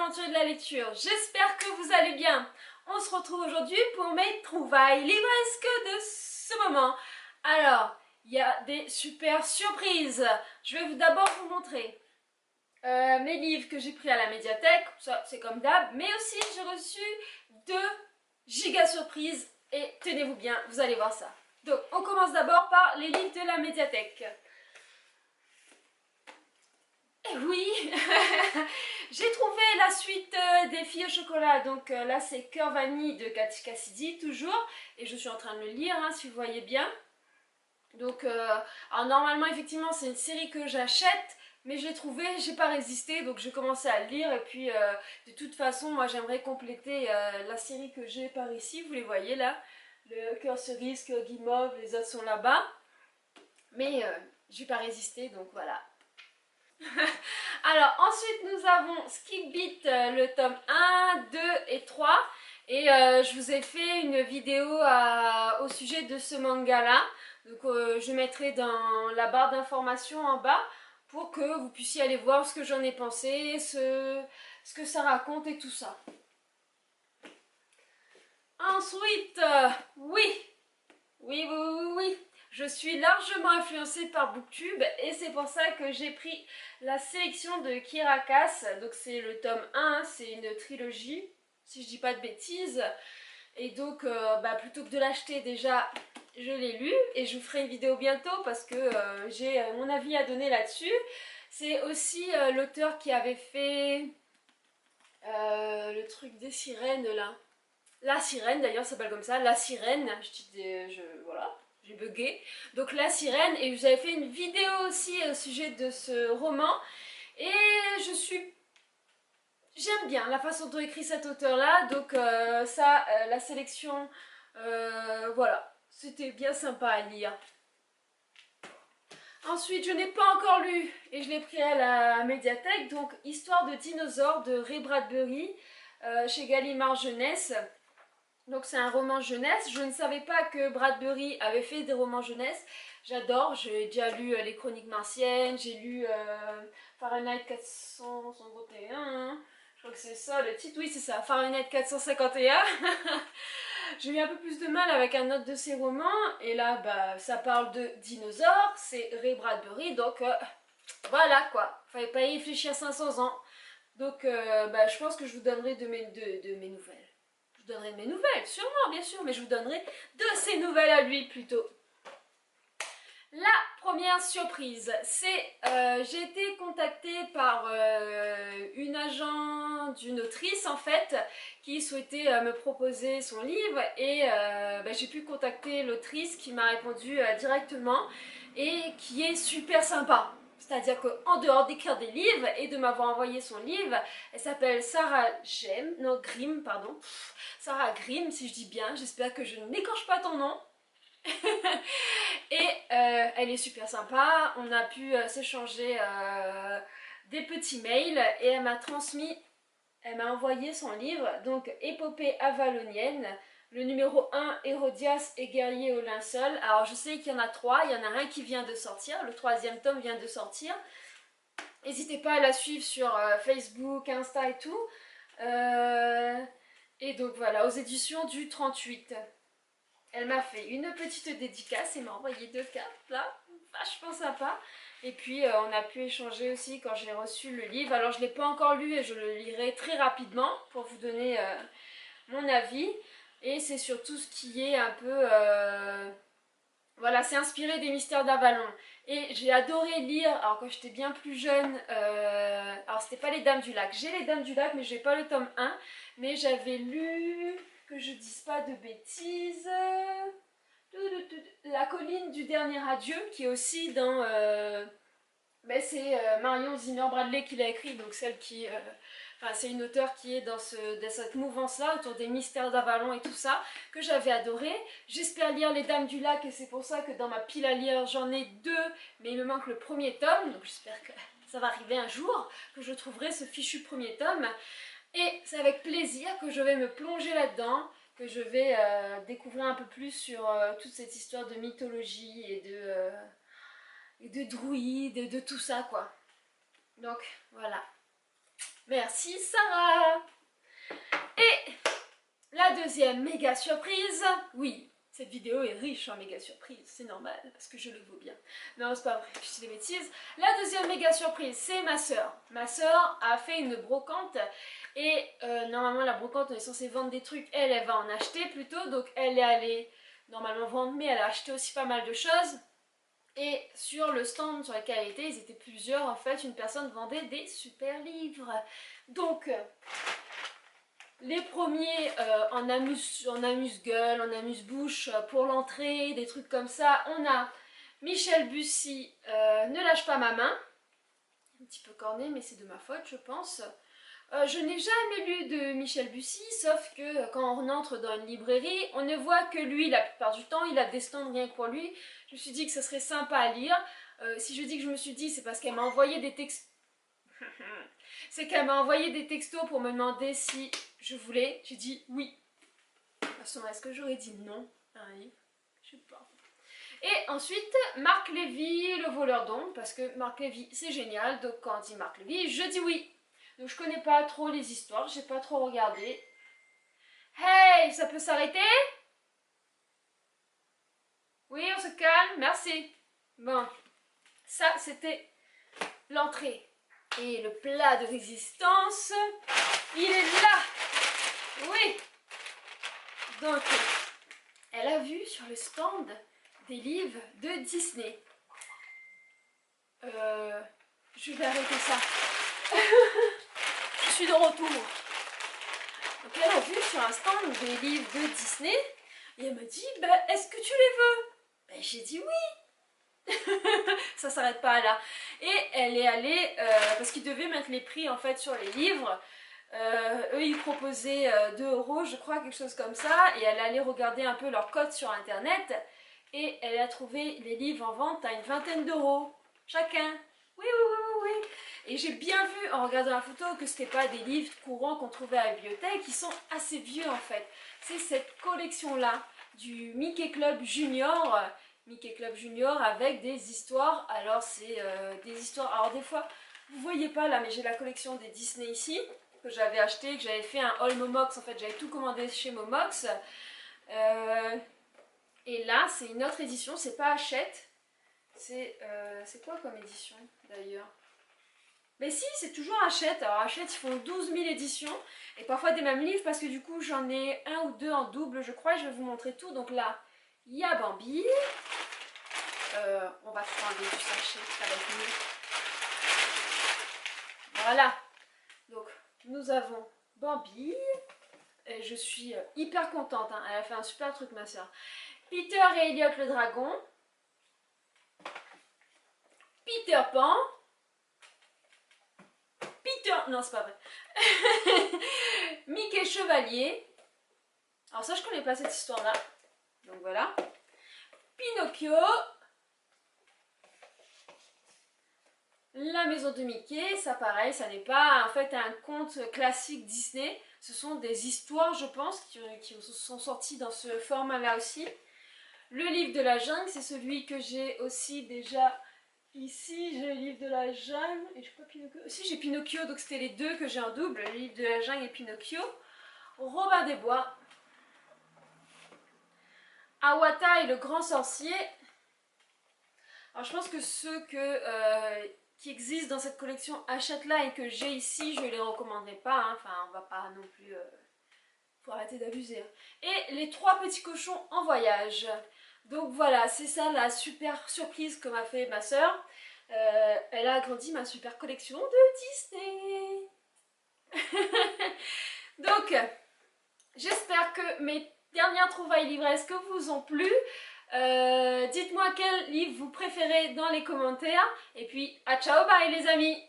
aventures de la lecture, j'espère que vous allez bien. On se retrouve aujourd'hui pour mes trouvailles livresques de ce moment. Alors, il y a des super surprises. Je vais d'abord vous montrer mes livres que j'ai pris à la médiathèque, ça c'est comme d'hab, mais aussi j'ai reçu 2 surprises et tenez-vous bien, vous allez voir ça. Donc on commence d'abord par les livres de la médiathèque. Et oui, j'ai trouvé la suite des filles au chocolat, donc là c'est Cœur Vanille de Cathy Cassidy toujours, et je suis en train de le lire hein, si vous voyez bien. Donc alors normalement effectivement c'est une série que j'achète, mais je l'ai trouvé, j'ai pas résisté, donc j'ai commencé à le lire, et puis de toute façon moi j'aimerais compléter la série que j'ai par ici, vous les voyez là, le Cœur Cerise, Cœur Guimauve, les autres sont là-bas, mais j'ai pas résisté, donc voilà. Alors ensuite nous avons Skip Beat, le tome 1, 2 et 3, et je vous ai fait une vidéo au sujet de ce manga là, donc je mettrai dans la barre d'informations en bas pour que vous puissiez aller voir ce que j'en ai pensé, ce que ça raconte et tout ça. Ensuite, oui, je suis largement influencée par Booktube et c'est pour ça que j'ai pris la sélection de Kirakas. Donc c'est le tome 1, c'est une trilogie, si je dis pas de bêtises. Et donc plutôt que de l'acheter déjà, je l'ai lu et je vous ferai une vidéo bientôt parce que j'ai mon avis à donner là-dessus. C'est aussi l'auteur qui avait fait le truc des sirènes là. La Sirène, d'ailleurs, ça s'appelle comme ça, La Sirène. Voilà, j'ai bugué. Donc La Sirène, et vous avez fait une vidéo aussi au sujet de ce roman. Et j'aime bien la façon dont écrit cet auteur-là. Donc la sélection, voilà, c'était bien sympa à lire. Ensuite, je n'ai pas encore lu, et je l'ai pris à la médiathèque, donc Histoire de dinosaures de Ray Bradbury, chez Gallimard Jeunesse. Donc c'est un roman jeunesse. Je ne savais pas que Bradbury avait fait des romans jeunesse. J'adore, j'ai déjà lu Les Chroniques Martiennes, j'ai lu Fahrenheit 451, hein. Je crois que c'est ça le titre, oui c'est ça, Fahrenheit 451. J'ai eu un peu plus de mal avec un autre de ses romans, et là ça parle de dinosaures, c'est Ray Bradbury, donc voilà quoi, fallait pas y réfléchir 500 ans. Donc je pense que je vous donnerai de mes nouvelles. Je vous donnerai de mes nouvelles, sûrement, bien sûr, mais je vous donnerai de ses nouvelles à lui plutôt. La première surprise, c'est j'ai été contactée par une agent d'une autrice en fait qui souhaitait me proposer son livre, et j'ai pu contacter l'autrice qui m'a répondu directement et qui est super sympa. C'est-à-dire qu'en dehors d'écrire des livres et de m'avoir envoyé son livre, elle s'appelle Sarah Grimm, pardon. Sarah Grimm, si je dis bien, j'espère que je n'écorche pas ton nom. Et elle est super sympa, on a pu s'échanger des petits mails, et elle m'a envoyé son livre, donc Épopée avalonienne, le numéro 1, Hérodias et guerrier au linceul. Alors je sais qu'il y en a 3, il y en a un qui vient de sortir, le 3e tome vient de sortir. N'hésitez pas à la suivre sur Facebook, Insta et tout. Et donc voilà, aux éditions du 38. Elle m'a fait une petite dédicace et m'a envoyé 2 cartes là, vachement sympa. Et puis on a pu échanger aussi quand j'ai reçu le livre. Alors je ne l'ai pas encore lu et je le lirai très rapidement pour vous donner mon avis. Et c'est surtout ce qui est un peu... voilà, c'est inspiré des Mystères d'Avalon. Et j'ai adoré lire, alors quand j'étais bien plus jeune, alors c'était pas les Dames du Lac. J'ai les Dames du Lac, mais j'ai pas le tome 1. Mais j'avais lu, que je dise pas de bêtises, La colline du dernier adieu, qui est aussi dans... c'est Marion Zimmer Bradley qui l'a écrit, donc celle qui... c'est une auteure qui est dans cette mouvance-là, autour des Mystères d'Avalon et tout ça, que j'avais adoré. J'espère lire Les Dames du Lac, et c'est pour ça que dans ma pile à lire, j'en ai 2, mais il me manque le premier tome, donc j'espère que ça va arriver un jour, que je trouverai ce fichu premier tome. Et c'est avec plaisir que je vais me plonger là-dedans, que je vais découvrir un peu plus sur toute cette histoire de mythologie et de druides et de tout ça quoi. Donc voilà. Merci Sarah. Et la deuxième méga surprise, oui, cette vidéo est riche en méga surprises, c'est normal, parce que je le vaux bien. Non, c'est pas vrai, je dis des bêtises. La deuxième méga surprise, c'est ma soeur. Ma soeur a fait une brocante, et normalement la brocante, on est censé vendre des trucs, elle va en acheter plutôt, donc elle est allée normalement vendre, mais elle a acheté aussi pas mal de choses. Et sur le stand sur lequel elle était, ils étaient plusieurs en fait, une personne vendait des super livres. Donc, les premiers en amuse-gueule, en amuse-bouche pour l'entrée, des trucs comme ça. On a Michel Bussy, Ne lâche pas ma main. Un petit peu corné, mais c'est de ma faute, je pense. Je n'ai jamais lu de Michel Bussy, sauf que quand on entre dans une librairie, on ne voit que lui la plupart du temps. Il a des stands rien que pour lui. Je me suis dit que ce serait sympa à lire. Si je dis que je me suis dit, c'est parce qu'elle m'a envoyé des textes. C'est qu'elle m'a envoyé des textos pour me demander si je voulais. J'ai dit oui. De toute façon, est-ce que j'aurais dit non à un livre? Je sais pas. Et ensuite, Marc Lévy, le voleur d'ombre, parce que Marc Lévy, c'est génial. Donc quand on dit Marc Lévy, je dis oui. Donc je connais pas trop les histoires, j'ai pas trop regardé. Hey, ça peut s'arrêter? Oui, on se calme, merci. Bon, ça c'était l'entrée. Et le plat de résistance, il est là. Oui. Donc, elle a vu sur le stand des livres de Disney. Je vais arrêter ça. Je suis de retour. Donc elle a vu sur un stand des livres de Disney et elle m'a dit bah, est-ce que tu les veux? Ben, j'ai dit oui. Ça s'arrête pas là. Et elle est allée, parce qu'ils devaient mettre les prix en fait sur les livres. Eux ils proposaient 2 € je crois, quelque chose comme ça, et elle allait regarder un peu leur code sur internet et elle a trouvé les livres en vente à une vingtaine d'euros chacun. Oui, oui, oui, oui, oui. Et j'ai bien vu en regardant la photo que c'était pas des livres courants qu'on trouvait à la bibliothèque, qui sont assez vieux en fait. C'est cette collection là du Mickey Club Junior. Mickey Club Junior avec des histoires. Alors c'est des histoires, alors des fois vous voyez pas là, mais j'ai la collection des Disney ici que j'avais acheté, que j'avais fait un haul Momox, en fait j'avais tout commandé chez Momox. Et là c'est une autre édition, c'est pas Hachette. C'est quoi comme édition d'ailleurs? Mais si, c'est toujours Hachette. Alors Hachette ils font 12 000 éditions et parfois des mêmes livres parce que du coup j'en ai un ou deux en double je crois et je vais vous montrer tout. Donc là il y a Bambi. On va prendre du sachet avec nous. Voilà. Donc nous avons Bambi. Et je suis hyper contente. Hein. Elle a fait un super truc ma soeur. Peter et Elliot le dragon. Peter Pan. Peter... Non, c'est pas vrai. Mickey Chevalier. Alors ça, je connais pas cette histoire-là. Donc voilà. Pinocchio. La maison de Mickey, ça pareil, ça n'est pas en fait un conte classique Disney. Ce sont des histoires, je pense, qui sont sorties dans ce format-là aussi. Le livre de la jungle, c'est celui que j'ai aussi déjà ici. J'ai le livre de la jungle et je crois Pinocchio. Si j'ai Pinocchio, donc c'était les deux que j'ai en double, le livre de la jungle et Pinocchio. Robin des Bois. Awata et le grand sorcier. Alors je pense que ceux qui existent dans cette collection achète-la et que j'ai ici, je ne les recommanderais pas. Hein. Enfin, on va pas non plus... faut arrêter d'abuser. Hein. Et les 3 petits cochons en voyage. Donc voilà, c'est ça la super surprise que m'a fait ma soeur. Elle a agrandi ma super collection de Disney. Donc, j'espère que mes dernières trouvailles livresques vous ont plu. Dites-moi quel livre vous préférez dans les commentaires. Et puis, à ciao, bye les amis!